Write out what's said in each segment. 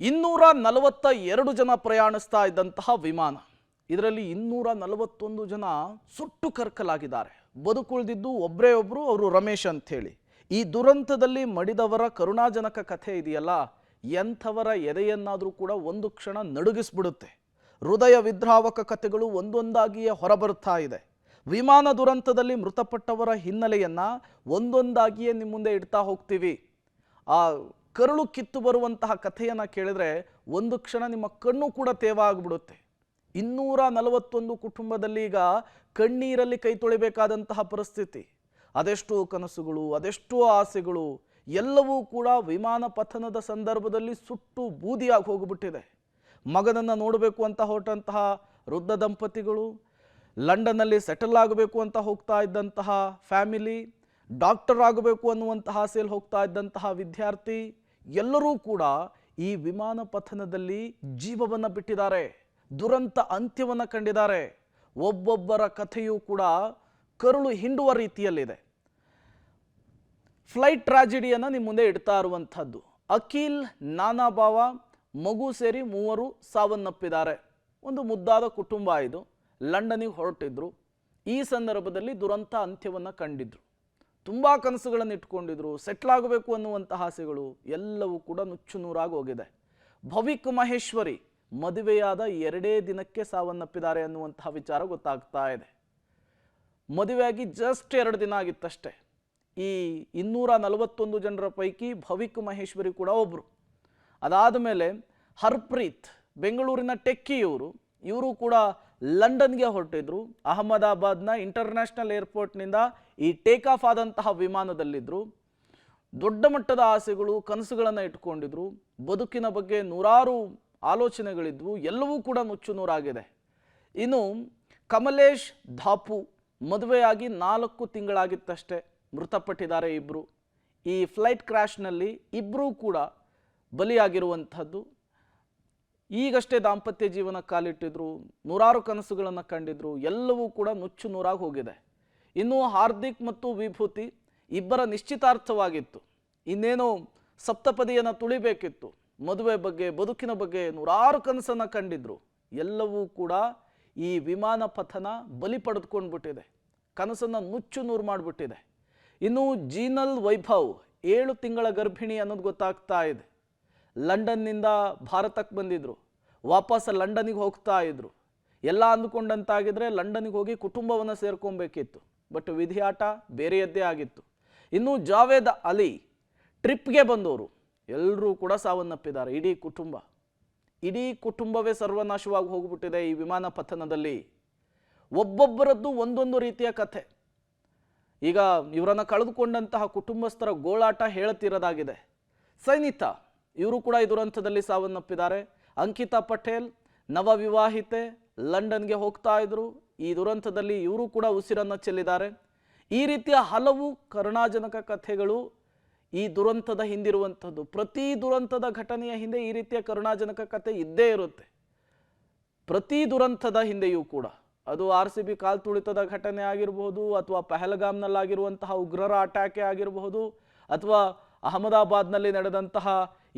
242 ಜನ ಪ್ರಯಾಣಿಸ್ತಾ ಇದ್ದಂತಹ ವಿಮಾನ. ಇದರಲ್ಲಿ 241 ಜನ ಸುಟ್ಟು ಕರಕಲಾಗಿದ್ದಾರೆ. ಬದುಕುಳಿದಿದ್ದು ಒಬ್ಬರೇ ಒಬ್ಬರು, ಅವರು ರಮೇಶ್ ಅಂತ ಹೇಳಿ. ಈ ದುರಂತದಲ್ಲಿ ಮಡಿದವರ ಕರುಣಾಜನಕ ಕಥೆ ಇದೆಯಲ್ಲ, ಎಂಥವರ ಎದೆಯನ್ನಾದರೂ ಕೂಡ ಒಂದು ಕ್ಷಣ ನಡುಗಿಸ್ಬಿಡುತ್ತೆ. ಹೃದಯ ವಿದ್ರಾವಕ ಕಥೆಗಳು ಒಂದೊಂದಾಗಿಯೇ ಹೊರಬರುತ್ತಾ ಇದೆ. ವಿಮಾನ ದುರಂತದಲ್ಲಿ ಮೃತಪಟ್ಟವರ ಹಿನ್ನೆಲೆಯನ್ನ ಒಂದೊಂದಾಗಿಯೇ ನಿಮ್ಮ ಮುಂದೆ ಇಡ್ತಾ ಹೋಗ್ತೀವಿ. ಆ ಕರುಳು ಕಿತ್ತು ಬರುವಂತಹ ಕಥೆಯನ್ನು ಕೇಳಿದ್ರೆ ಒಂದು ಕ್ಷಣ ನಿಮ್ಮ ಕಣ್ಣು ಕೂಡ ತೇವ ಆಗಿಬಿಡುತ್ತೆ. 241 ಕುಟುಂಬದಲ್ಲಿ ಈಗ ಕಣ್ಣೀರಲ್ಲಿ ಕೈ ತೊಳಿಬೇಕಾದಂತಹ ಪರಿಸ್ಥಿತಿ. ಅದೆಷ್ಟೋ ಕನಸುಗಳು, ಅದೆಷ್ಟೋ ಆಸೆಗಳು ಎಲ್ಲವೂ ಕೂಡ ವಿಮಾನ ಪತನದ ಸಂದರ್ಭದಲ್ಲಿ ಸುಟ್ಟು ಬೂದಿಯಾಗಿ ಹೋಗಿಬಿಟ್ಟಿದೆ. ಮಗನನ್ನು ನೋಡಬೇಕು ಅಂತ ಹೊರಟಂತಹ ವೃದ್ಧ ದಂಪತಿಗಳು, ಲಂಡನ್ನಲ್ಲಿ ಸೆಟಲ್ ಆಗಬೇಕು ಅಂತ ಹೋಗ್ತಾ ಇದ್ದಂತಹ ಫ್ಯಾಮಿಲಿ, ಡಾಕ್ಟರ್ ಆಗಬೇಕು ಅನ್ನುವಂತಹ ಆಸೆಯಲ್ಲಿ ಹೋಗ್ತಾ ಇದ್ದಂತಹ ವಿದ್ಯಾರ್ಥಿ, ಎಲ್ಲರೂ ಕೂಡ ಈ ವಿಮಾನ ಪತನದಲ್ಲಿ ಜೀವವನ್ನು ಬಿಟ್ಟಿದ್ದಾರೆ. ದುರಂತ ಅಂತ್ಯವನ್ನು ಕಂಡಿದ್ದಾರೆ. ಒಬ್ಬೊಬ್ಬರ ಕಥೆಯೂ ಕೂಡ ಕರುಳು ಹಿಂಡುವ ರೀತಿಯಲ್ಲಿದೆ. ಫ್ಲೈಟ್ ಟ್ರಾಜಿಡಿಯನ್ನು ನಿಮ್ಮ ಮುಂದೆ ಇಡ್ತಾ ಇರುವಂಥದ್ದು. ಅಖಿಲ್, ನಾನಾಭಾವ, ಮಗು ಸೇರಿ 3 ಸಾವನ್ನಪ್ಪಿದ್ದಾರೆ. ಒಂದು ಮುದ್ದಾದ ಕುಟುಂಬ ಇದು. ಲಂಡನ್ನಿಗೆ ಹೊರಟಿದ್ರು. ಈ ಸಂದರ್ಭದಲ್ಲಿ ದುರಂತ ಅಂತ್ಯವನ್ನು ಕಂಡಿದ್ರು. ತುಂಬ ಕನಸುಗಳನ್ನು ಇಟ್ಕೊಂಡಿದ್ರು. ಸೆಟ್ಲ್ ಆಗಬೇಕು ಅನ್ನುವಂತಹ ಆಸೆಗಳು ಎಲ್ಲವೂ ಕೂಡ ನುಚ್ಚು ನೂರಾಗಿ ಹೋಗಿದೆ. ಭವಿಕ್ ಮಹೇಶ್ವರಿ ಮದುವೆಯಾದ 2 ದಿನಕ್ಕೆ ಸಾವನ್ನಪ್ಪಿದ್ದಾರೆ ಅನ್ನುವಂತಹ ವಿಚಾರ ಗೊತ್ತಾಗ್ತಾ ಇದೆ. ಮದುವೆಯಾಗಿ ಜಸ್ಟ್ 2 ದಿನ ಆಗಿತ್ತಷ್ಟೇ. ಈ 241 ಜನರ ಪೈಕಿ ಭವಿಕ್ ಮಹೇಶ್ವರಿ ಕೂಡ ಒಬ್ಬರು. ಅದಾದ ಮೇಲೆ ಹರ್ಪ್ರೀತ್, ಬೆಂಗಳೂರಿನ ಟೆಕ್ಕಿಯವರು, ಇವರು ಕೂಡ ಲಂಡನ್ಗೆ ಹೊರಟಿದ್ರು. ಅಹಮದಾಬಾದ್ನ ಇಂಟರ್ನ್ಯಾಷನಲ್ ಏರ್ಪೋರ್ಟ್ನಿಂದ ಈ ಟೇಕ್ ಆಫ್ ಆದಂತಹ ವಿಮಾನದಲ್ಲಿದ್ದರು. ದೊಡ್ಡ ಮಟ್ಟದ ಆಸೆಗಳು, ಕನಸುಗಳನ್ನು ಇಟ್ಕೊಂಡಿದ್ರು. ಬದುಕಿನ ಬಗ್ಗೆ ನೂರಾರು ಆಲೋಚನೆಗಳಿದ್ವು. ಎಲ್ಲವೂ ಕೂಡ ನುಚ್ಚು ನೂರಾಗಿದೆ. ಇನ್ನು ಕಮಲೇಶ್ ಧಾಪು ಮದುವೆಯಾಗಿ 4 ತಿಂಗಳಾಗಿತ್ತಷ್ಟೇ, ಮೃತಪಟ್ಟಿದ್ದಾರೆ ಇಬ್ಬರು. ಈ ಫ್ಲೈಟ್ ಕ್ರ್ಯಾಶ್ನಲ್ಲಿ ಇಬ್ಬರೂ ಕೂಡ ಬಲಿಯಾಗಿರುವಂಥದ್ದು. ಈಗಷ್ಟೇ ದಾಂಪತ್ಯ ಜೀವನ ಕಾಲಿಟ್ಟಿದ್ರು. ನೂರಾರು ಕನಸುಗಳನ್ನು ಕಂಡಿದ್ರು. ಎಲ್ಲವೂ ಕೂಡ ನುಚ್ಚು ನೂರಾಗಿ ಹೋಗಿದೆ. ಇನ್ನು ಹಾರ್ದಿಕ್ ಮತ್ತು ವಿಭೂತಿ ಇಬ್ಬರ ನಿಶ್ಚಿತಾರ್ಥವಾಗಿತ್ತು. ಇನ್ನೇನೋ ಸಪ್ತಪದಿಯನ್ನು ತುಳಿಬೇಕಿತ್ತು. ಮದುವೆ ಬಗ್ಗೆ, ಬದುಕಿನ ಬಗ್ಗೆ ನೂರಾರು ಕನಸನ್ನು ಕಂಡಿದ್ರು. ಎಲ್ಲವೂ ಕೂಡ ಈ ವಿಮಾನ ಪತನ ಬಲಿ ಪಡೆದುಕೊಂಡ್ಬಿಟ್ಟಿದೆ. ಕನಸನ್ನು ನುಚ್ಚು ನೂರು ಮಾಡಿಬಿಟ್ಟಿದೆ. ಇನ್ನು ಜೀನಲ್ ವೈಭವ್ 7 ತಿಂಗಳ ಗರ್ಭಿಣಿ ಅನ್ನೋದು ಗೊತ್ತಾಗ್ತಾ ಇದೆ. ಲಂಡನ್ನಿಂದ ಭಾರತಕ್ಕೆ ಬಂದಿದ್ರು. ವಾಪಸ್ ಲಂಡನ್ನಿಗೆ ಹೋಗ್ತಾ ಇದ್ರು. ಎಲ್ಲ ಅಂದುಕೊಂಡಂತಾಗಿದ್ರೆ ಲಂಡನ್ನಿಗೆ ಹೋಗಿ ಕುಟುಂಬವನ್ನು ಸೇರ್ಕೊಬೇಕಿತ್ತು. ಬಟ್ ವಿಧಿಯಾಟ ಬೇರೆಯದ್ದೇ ಆಗಿತ್ತು. ಇನ್ನು ಜಾವೇದ್ ಅಲಿ ಟ್ರಿಪ್ಗೆ ಬಂದವರು ಎಲ್ಲರೂ ಕೂಡ ಸಾವನ್ನಪ್ಪಿದ್ದಾರೆ. ಇಡೀ ಕುಟುಂಬವೇ ಸರ್ವನಾಶವಾಗಿ ಹೋಗ್ಬಿಟ್ಟಿದೆ ಈ ವಿಮಾನ ಪತನದಲ್ಲಿ. ಒಬ್ಬೊಬ್ಬರದ್ದು ಒಂದೊಂದು ರೀತಿಯ ಕಥೆ. ಈಗ ಇವರನ್ನು ಕಳೆದುಕೊಂಡಂತಹ ಕುಟುಂಬಸ್ಥರ ಗೋಳಾಟ ಹೇಳುತ್ತಿರೋದಾಗಿದೆ. ಸೈನಿತಾ, ಇವರು ಕೂಡ ಈ ದುರಂತದಲ್ಲಿ ಸಾವನ್ನಪ್ಪಿದ್ದಾರೆ. ಅಂಕಿತಾ ಪಟೇಲ್ ನವವಿವಾಹಿತೆ, ಲಂಡನ್ಗೆ ಹೋಗ್ತಾ ಇದ್ರು. ಈ ದುರಂತದಲ್ಲಿ ಇವರು ಕೂಡ ಉಸಿರನ್ನು ಚೆಲ್ಲಿದ್ದಾರೆ. ಈ ರೀತಿಯ ಹಲವು ಕರುಣಾಜನಕ ಕಥೆಗಳು ಈ ದುರಂತದ ಹಿಂದಿರುವಂಥದ್ದು. ಪ್ರತಿ ದುರಂತದ ಘಟನೆಯ ಹಿಂದೆ ಈ ರೀತಿಯ ಕರುಣಾಜನಕ ಕಥೆ ಇದ್ದೇ ಇರುತ್ತೆ. ಪ್ರತಿ ದುರಂತದ ಹಿಂದೆಯೂ ಕೂಡ, ಅದು RCB ಕಾಲ್ ತುಳಿತದ ಘಟನೆ ಆಗಿರಬಹುದು, ಅಥವಾ ಪಹಲ್ಗಾಮ್ನಲ್ಲಾಗಿರುವಂತಹ ಉಗ್ರರ ಅಟ್ಯಾಕೆ ಆಗಿರಬಹುದು, ಅಥವಾ ಅಹಮದಾಬಾದ್ನಲ್ಲಿ ನಡೆದಂತಹ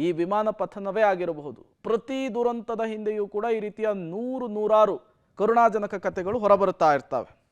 ಈ ವಿಮಾನ ಪತನವೇ ಆಗಿರಬಹುದು. ಪ್ರತಿ ದುರಂತದ ಹಿಂದೆಯೂ ಕೂಡ ಈ ರೀತಿಯ ನೂರಾರು ಕರುಣಾಜನಕ ಕಥೆಗಳು ಹೊರಬರುತ್ತಾ ಇರ್ತವೆ.